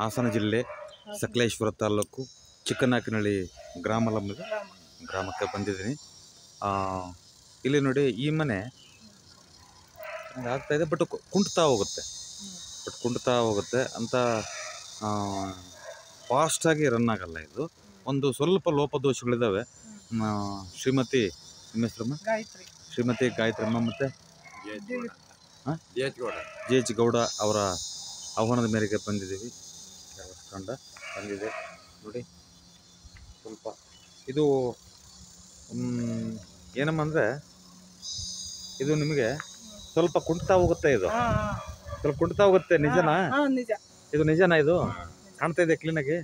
ಹಾಸನ ಜಿಲ್ಲೆ ಸಕಲೇಶ್ವರ ತಾಲೂಕು ಚಿಕ್ಕನಾಕಿನಹಳ್ಳಿ ಗ್ರಾಮಕ್ಕೆ ಬಂದಿದ್ದೀನಿ. ಇಲ್ಲಿ ನೋಡಿ, ಈ ಮನೆ ಆಗ್ತಾ ಇದೆ, ಬಟ್ ಕುಂಟ್ತಾ ಹೋಗುತ್ತೆ ಅಂತ ಫಾಸ್ಟಾಗಿ ರನ್ ಆಗಲ್ಲ. ಇದು ಒಂದು ಸ್ವಲ್ಪ ಲೋಪದೋಷಗಳಿದ್ದಾವೆ. ಶ್ರೀಮತಿ ನಿಮ್ಮ ಹೆಸರಮ್ಮ? ಶ್ರೀಮತಿ ಗಾಯತ್ರಿಯಮ್ಮ ಮತ್ತು ಜೆ ಎಚ್ ಗೌಡ ಅವರ ಆಹ್ವಾನದ ಮೇರೆಗೆ ಬಂದಿದ್ದೀವಿ. ಬಂದಿದೆ ನೋಡಿ. ಸ್ವಲ್ಪ ಇದು ಏನಮ್ಮ ಅಂದರೆ, ಇದು ನಿಮಗೆ ಸ್ವಲ್ಪ ಕುಂಟ್ತಾ ಹೋಗುತ್ತೆ. ಇದು ಸ್ವಲ್ಪ ಕುಂಟ್ತಾ ಹೋಗುತ್ತೆ. ನಿಜನಾ? ಇದು ನಿಜನಾ? ಇದು ಕಾಣ್ತಾ ಇದೆ, ಕ್ಲೀನಾಗಿ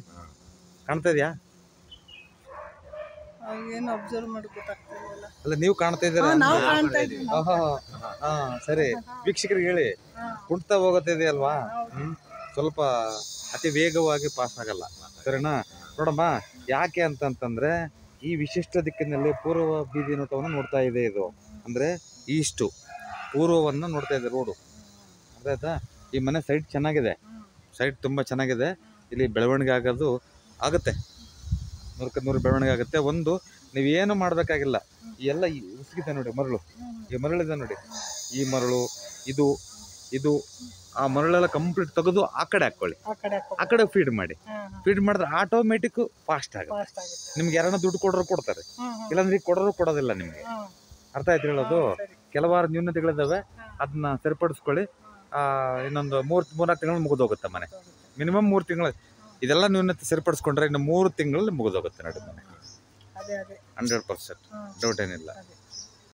ಕಾಣ್ತಾ ಇದೆಯಾ? ಅಲ್ಲ, ನೀವು ಕಾಣ್ತಾ ಇದ್ದೀರಾ? ಸರಿ, ವೀಕ್ಷಕರಿಗೆ ಹೇಳಿ, ಕುಂಟ್ತಾ ಹೋಗುತ್ತೆ ಇದೆಯಲ್ವಾ? ಸ್ವಲ್ಪ ಅತಿ ವೇಗವಾಗಿ ಪಾಸ್ ಆಗಲ್ಲ, ಸರಿನಾ? ನೋಡಮ್ಮ, ಯಾಕೆ ಅಂತಂತಂದ್ರೆ ಈ ವಿಶಿಷ್ಟ ದಿಕ್ಕಿನಲ್ಲಿ ಪೂರ್ವ ಬೀದಿ ನೋಟವನ್ನು ನೋಡ್ತಾ ಇದೆ. ಇದು ಅಂದರೆ ಈಸ್ಟು ಪೂರ್ವವನ್ನು ನೋಡ್ತಾ ಇದೆ ರೋಡು. ಅರ್ಥ ಆಯ್ತಾ? ಈ ಮನೆ ಸೈಟ್ ಚೆನ್ನಾಗಿದೆ, ಸೈಟ್ ತುಂಬ ಚೆನ್ನಾಗಿದೆ. ಇಲ್ಲಿ ಬೆಳವಣಿಗೆ ಆಗುತ್ತೆ, 100ಕ್ಕೆ 100 ಬೆಳವಣಿಗೆ ಆಗುತ್ತೆ. ಒಂದು ನೀವೇನು ಮಾಡಬೇಕಾಗಿಲ್ಲ. ಎಲ್ಲ ಉಸುಗಿದೆ ನೋಡಿ, ಮರಳು, ಈ ಮರಳಿದೆ ನೋಡಿ, ಈ ಮರಳು ಇದು ಆ ಮರಳೆಲ್ಲ ಕಂಪ್ಲೀಟ್ ತೆಗೆದು ಆ ಕಡೆ ಹಾಕೊಳ್ಳಿ, ಆ ಕಡೆ ಫೀಡ್ ಮಾಡಿದ್ರೆ ಆಟೋಮೆಟಿಕ್ ಫಾಸ್ಟ್ ಆಗುತ್ತೆ. ನಿಮ್ಗೆ ಯಾರನ್ನ ದುಡ್ಡು ಕೊಡೋರು ಕೊಡ್ತಾರೆ, ಇಲ್ಲಾಂದ್ರೆ ಕೊಡೋದಿಲ್ಲ ನಿಮ್ಗೆ. ಅರ್ಥ ಆಯ್ತು ಹೇಳೋದು? ಕೆಲವಾರು ನ್ಯೂನತೆಗಳಿದ್ದಾವೆ, ಅದನ್ನ ಸರಿಪಡಿಸ್ಕೊಳ್ಳಿ. ಇನ್ನೊಂದು 3-4 ತಿಂಗಳು ಮುಗಿದೋಗುತ್ತೆ ಮನೆ. ಮಿನಿಮಮ್ 3 ತಿಂಗಳು. ಇದೆಲ್ಲ ನ್ಯೂನತೆ ಸರಿಪಡಿಸ್ಕೊಂಡ್ರೆ ಇನ್ನು 3 ತಿಂಗಳಲ್ಲಿ ಮುಗಿದೋಗುತ್ತೆ ನೋಡಿ ಮನೆ. 100% ಡೌಟ್ ಏನಿಲ್ಲ.